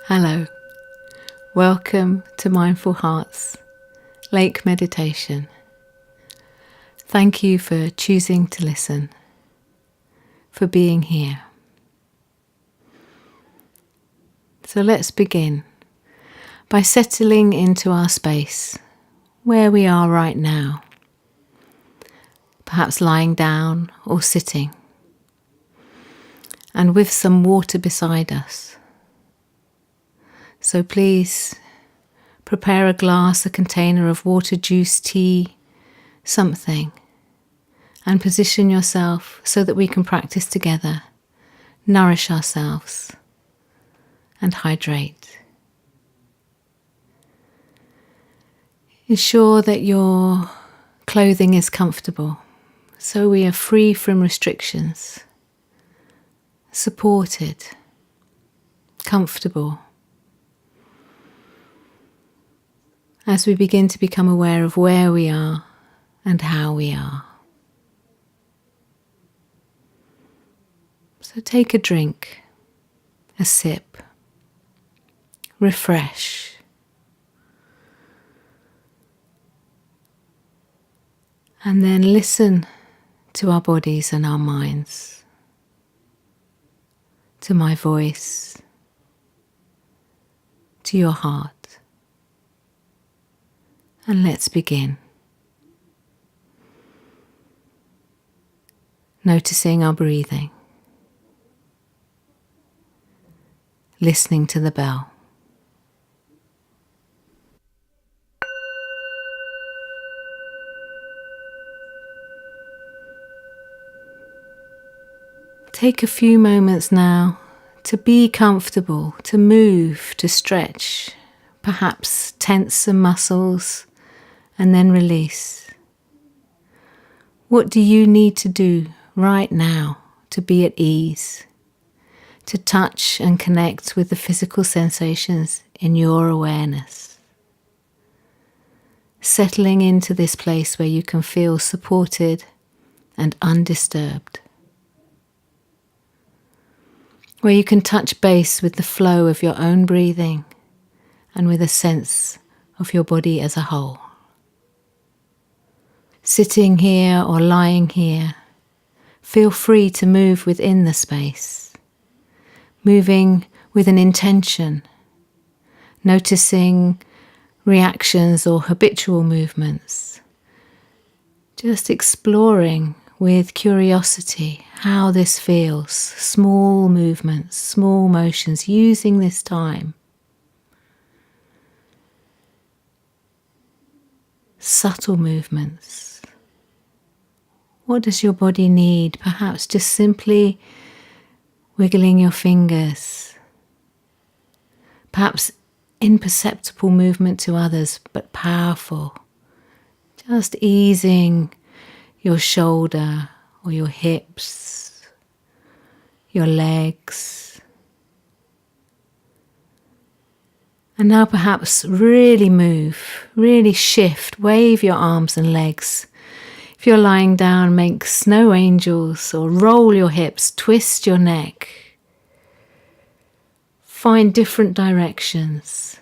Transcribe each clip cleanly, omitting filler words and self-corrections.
Hello, welcome to Mindful Hearts Lake Meditation. Thank you for choosing to listen, for being here. So let's begin by settling into our space, where we are right now, perhaps lying down or sitting, and with some water beside us. So please prepare a glass, a container of water, juice, tea, something, and position yourself so that we can practice together, nourish ourselves, and hydrate. Ensure that your clothing is comfortable, so we are free from restrictions, supported, comfortable. As we begin to become aware of where we are and how we are. So take a drink, a sip, refresh. And then listen to our bodies and our minds, to my voice, to your heart. And let's begin. Noticing our breathing. Listening to the bell. Take a few moments now to be comfortable, to move, to stretch, perhaps tense some muscles, and then release. What do you need to do right now to be at ease, to touch and connect with the physical sensations in your awareness? Settling into this place where you can feel supported and undisturbed, where you can touch base with the flow of your own breathing and with a sense of your body as a whole. Sitting here or lying here, feel free to move within the space, moving with an intention, noticing reactions or habitual movements, just exploring with curiosity how this feels, small movements, small motions, using this time. Subtle movements. What does your body need? Perhaps just simply wiggling your fingers. Perhaps imperceptible movement to others, but powerful. Just easing your shoulder or your hips, your legs. And now perhaps really move, really shift, wave your arms and legs. If you're lying down, make snow angels or roll your hips, twist your neck. Find different directions.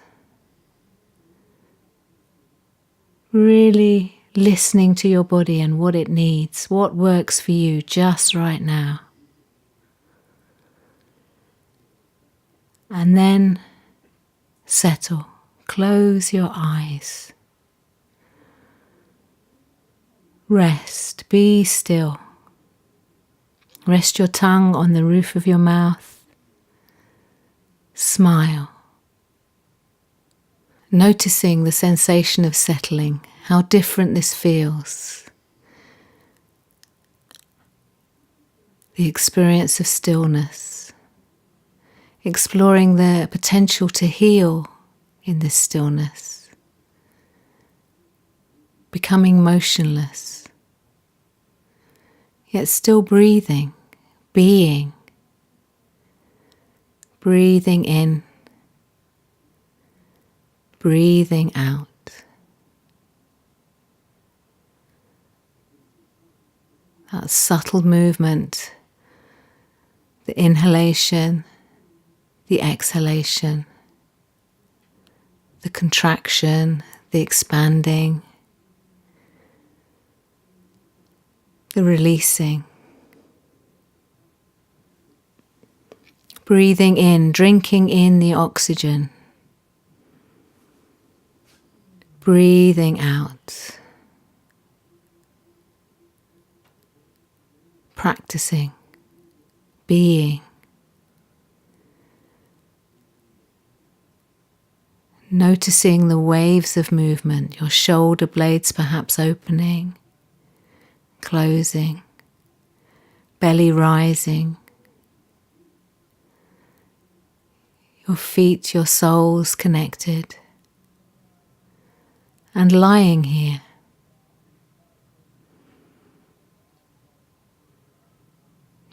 Really listening to your body and what it needs, what works for you just right now. And then settle, close your eyes. Rest, be still. Rest your tongue on the roof of your mouth. Smile. Noticing the sensation of settling, how different this feels. The experience of stillness. Exploring the potential to heal in this stillness. Becoming motionless. Yet still breathing, being. Breathing in, breathing out. That subtle movement, the inhalation, the exhalation, the contraction, the expanding, the releasing. Breathing in, drinking in the oxygen. Breathing out. Practicing, being. Noticing the waves of movement, your shoulder blades perhaps opening, closing, belly rising, your feet, your soles connected, and lying here.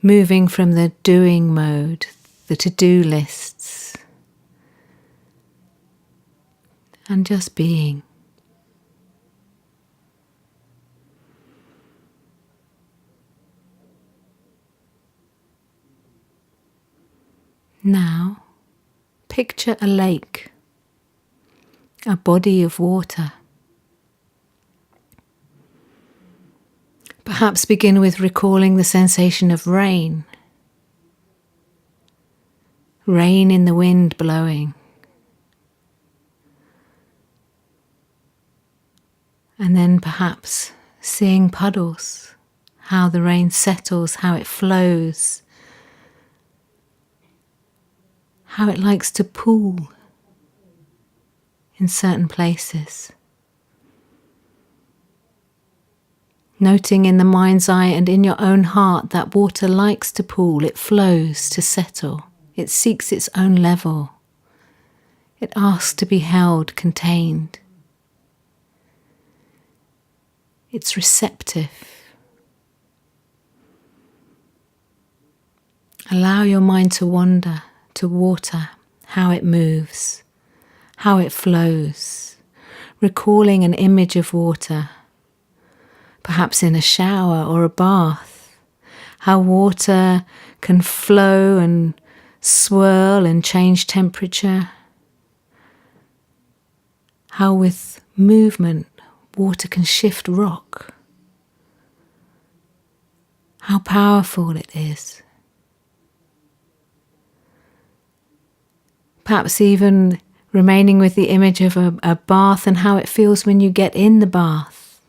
Moving from the doing mode, the to-do lists, and just being. Now, picture a lake, a body of water. Perhaps begin with recalling the sensation of rain. Rain in the wind blowing. And then perhaps seeing puddles, how the rain settles, how it flows, how it likes to pool in certain places. Noting in the mind's eye and in your own heart that water likes to pool, it flows to settle, it seeks its own level, it asks to be held, contained. It's receptive. Allow your mind to wander to water, how it moves, how it flows, recalling an image of water, perhaps in a shower or a bath, how water can flow and swirl and change temperature, how with movement water can shift rock, how powerful it is. Perhaps even remaining with the image of a bath and how it feels when you get in the bath.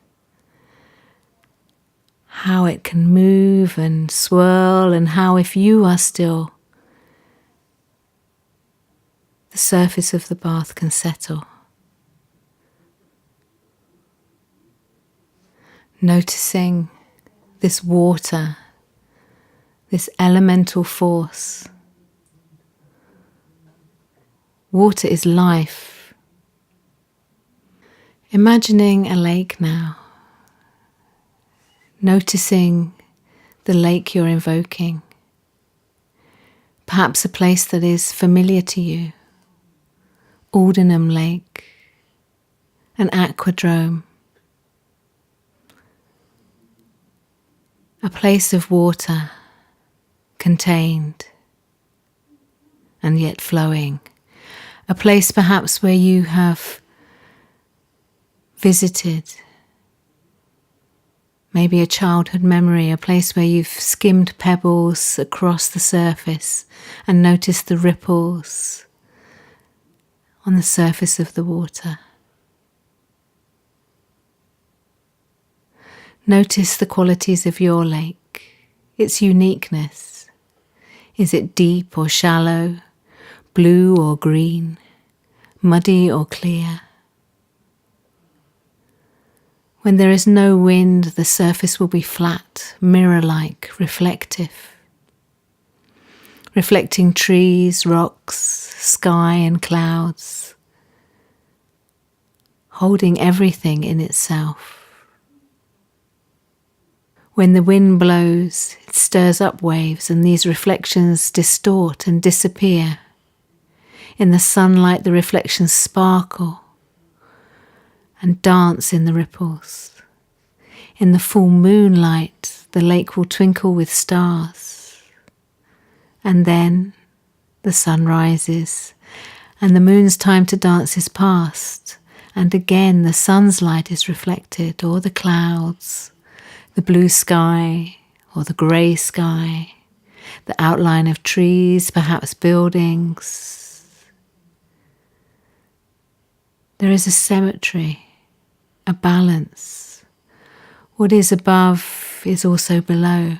How it can move and swirl, and how if you are still, the surface of the bath can settle. Noticing this water, this elemental force. Water is life. Imagining a lake now. Noticing the lake you're invoking. Perhaps a place that is familiar to you. Aldenham Lake, an aquadrome. A place of water, contained and yet flowing. A place perhaps where you have visited. Maybe a childhood memory, a place where you've skimmed pebbles across the surface and noticed the ripples on the surface of the water. Notice the qualities of your lake, its uniqueness. Is it deep or shallow, blue or green, muddy or clear? When there is no wind, the surface will be flat, mirror-like, reflective. Reflecting trees, rocks, sky and clouds. Holding everything in itself. When the wind blows, it stirs up waves, and these reflections distort and disappear. In the sunlight, the reflections sparkle and dance in the ripples. In the full moonlight, the lake will twinkle with stars. And then the sun rises, and the moon's time to dance is past, and again the sun's light is reflected, or the clouds, the blue sky, or the grey sky, the outline of trees, perhaps buildings. There is a symmetry, a balance. What is above is also below,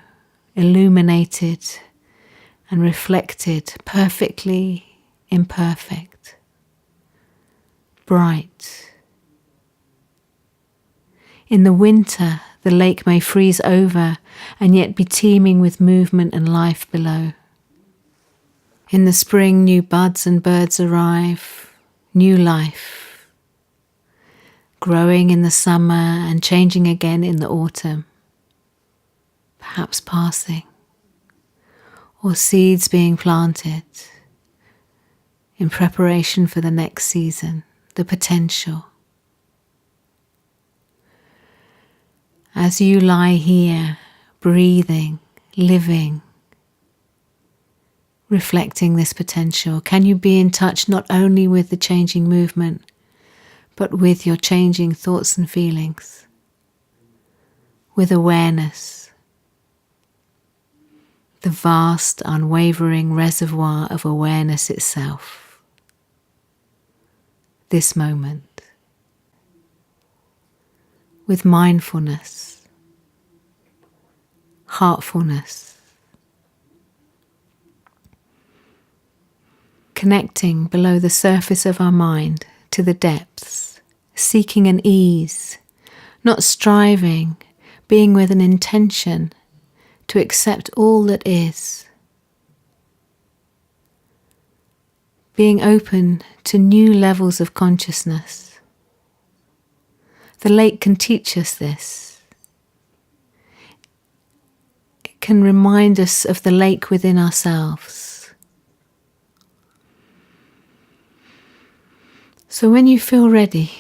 illuminated and reflected, perfectly imperfect, bright. In the winter, the lake may freeze over and yet be teeming with movement and life below. In the spring, new buds and birds arrive, new life, growing in the summer and changing again in the autumn, perhaps passing, or seeds being planted in preparation for the next season, the potential. As you lie here, breathing, living, reflecting this potential, can you be in touch not only with the changing movement, but with your changing thoughts and feelings, with awareness, the vast, unwavering reservoir of awareness itself, this moment, with mindfulness, heartfulness, connecting below the surface of our mind to the depths, seeking an ease, not striving, being with an intention to accept all that is, being open to new levels of consciousness. The lake can teach us this. It can remind us of the lake within ourselves. So when you feel ready,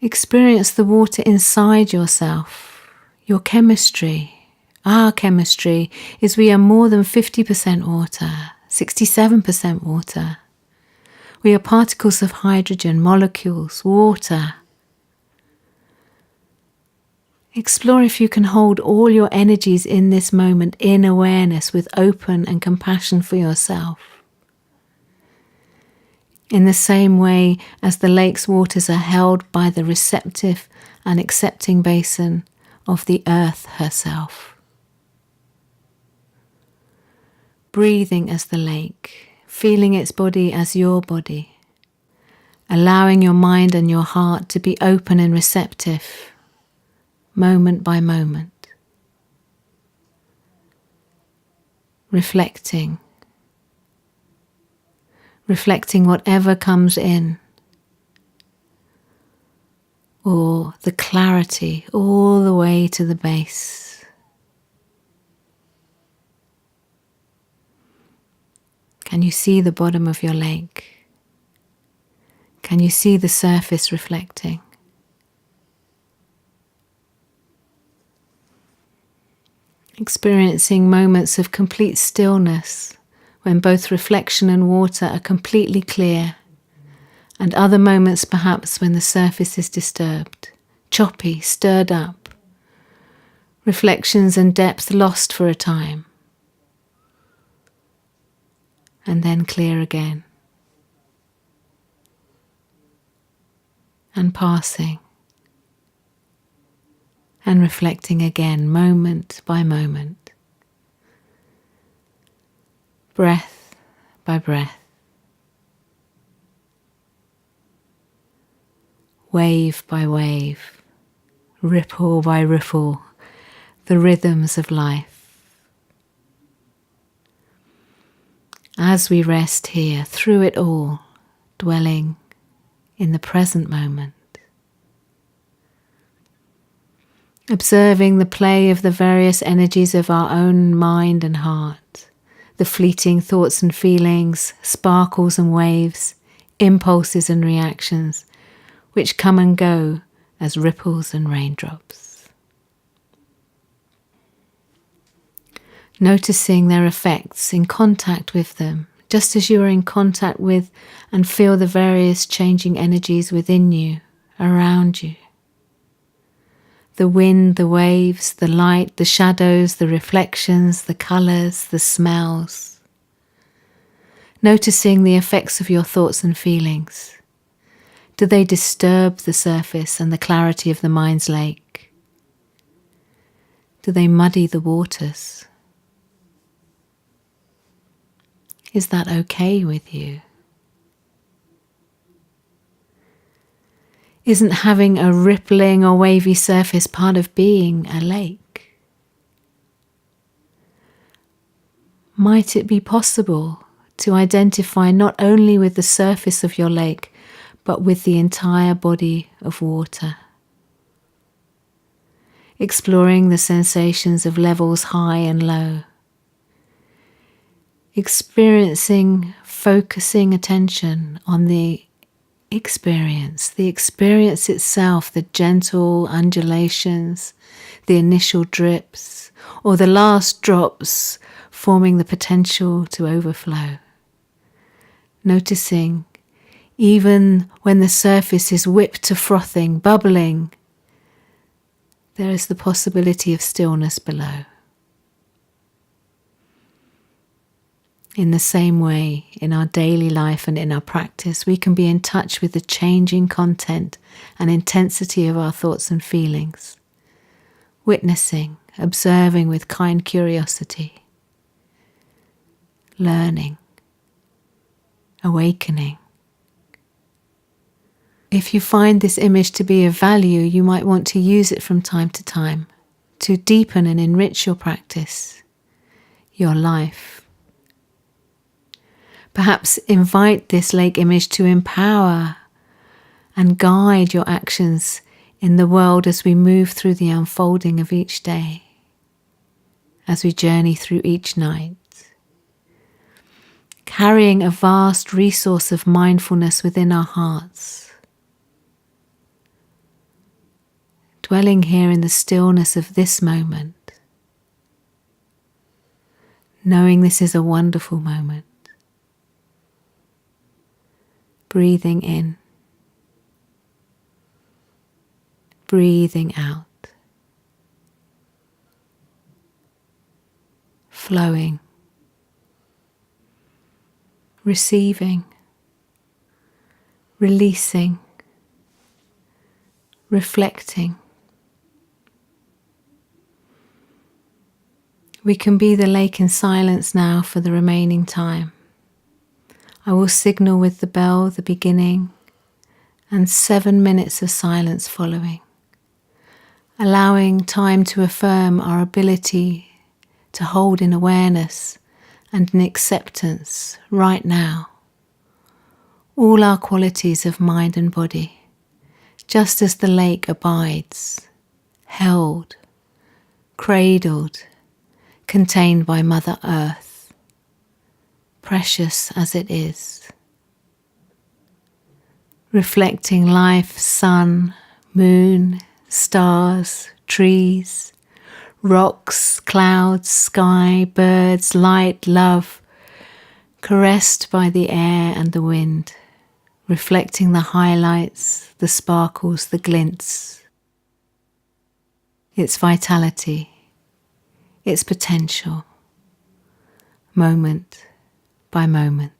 experience the water inside yourself, your chemistry. Our chemistry is we are more than 50% water, 67% water. We are particles of hydrogen, molecules, water. Explore if you can hold all your energies in this moment in awareness with open and compassion for yourself. In the same way as the lake's waters are held by the receptive and accepting basin of the earth herself. Breathing as the lake, feeling its body as your body, allowing your mind and your heart to be open and receptive, moment by moment. Reflecting whatever comes in, or the clarity all the way to the base. Can you see the bottom of your lake? Can you see the surface reflecting? Experiencing moments of complete stillness when both reflection and water are completely clear, and other moments perhaps when the surface is disturbed, choppy, stirred up, reflections and depth lost for a time, and then clear again, and passing, and reflecting again, moment by moment, breath by breath, wave by wave, ripple by ripple, the rhythms of life. As we rest here, through it all, dwelling in the present moment, observing the play of the various energies of our own mind and heart, the fleeting thoughts and feelings, sparkles and waves, impulses and reactions, which come and go as ripples and raindrops. Noticing their effects, in contact with them, just as you are in contact with and feel the various changing energies within you, around you. The wind, the waves, the light, the shadows, the reflections, the colours, the smells. Noticing the effects of your thoughts and feelings. Do they disturb the surface and the clarity of the mind's lake? Do they muddy the waters? Is that okay with you? Isn't having a rippling or wavy surface part of being a lake? Might it be possible to identify not only with the surface of your lake, but with the entire body of water? Exploring the sensations of levels high and low. Experiencing, focusing attention on the experience itself, the gentle undulations, the initial drips, or the last drops forming the potential to overflow. Noticing, even when the surface is whipped to frothing, bubbling, there is the possibility of stillness below. In the same way, in our daily life and in our practice, we can be in touch with the changing content and intensity of our thoughts and feelings, witnessing, observing with kind curiosity, learning, awakening. If you find this image to be of value, you might want to use it from time to time to deepen and enrich your practice, your life. Perhaps invite this lake image to empower and guide your actions in the world as we move through the unfolding of each day, as we journey through each night, carrying a vast resource of mindfulness within our hearts, dwelling here in the stillness of this moment, knowing this is a wonderful moment. Breathing in, breathing out, flowing, receiving, releasing, reflecting. We can be the lake in silence now for the remaining time. I will signal with the bell the beginning and 7 minutes of silence following, allowing time to affirm our ability to hold in awareness and in acceptance right now all our qualities of mind and body, just as the lake abides, held, cradled, contained by Mother Earth, precious as it is. Reflecting life, sun, moon, stars, trees, rocks, clouds, sky, birds, light, love, caressed by the air and the wind, reflecting the highlights, the sparkles, the glints, its vitality, its potential, moment by moment.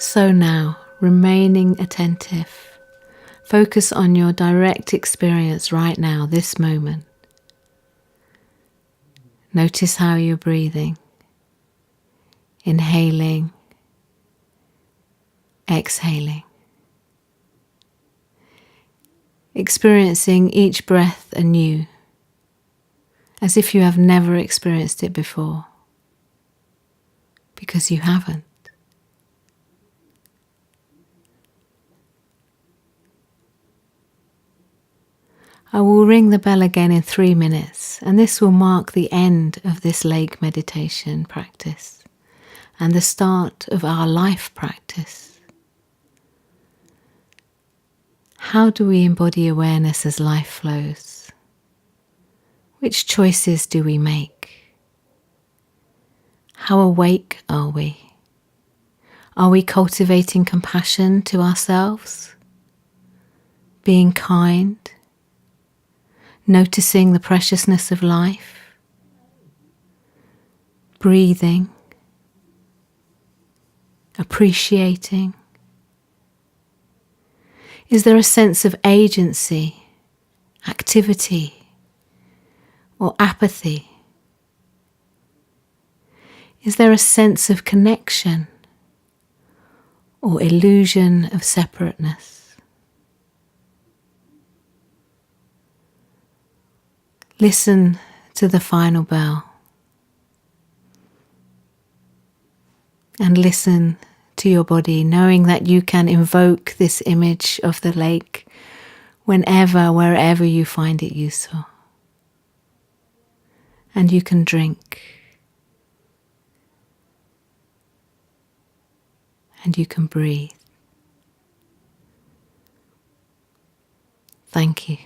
So now, remaining attentive, focus on your direct experience right now, this moment. Notice how you're breathing, inhaling, exhaling. Experiencing each breath anew, as if you have never experienced it before, because you haven't. I will ring the bell again in 3 minutes, and this will mark the end of this lake meditation practice and the start of our life practice. How do we embody awareness as life flows? Which choices do we make? How awake are we? Are we cultivating compassion to ourselves? Being kind? Noticing the preciousness of life? Breathing? Appreciating? Is there a sense of agency, activity, or apathy? Is there a sense of connection or illusion of separateness? Listen to the final bell and listen to your body, knowing that you can invoke this image of the lake whenever, wherever you find it useful. And you can drink. And you can breathe. Thank you.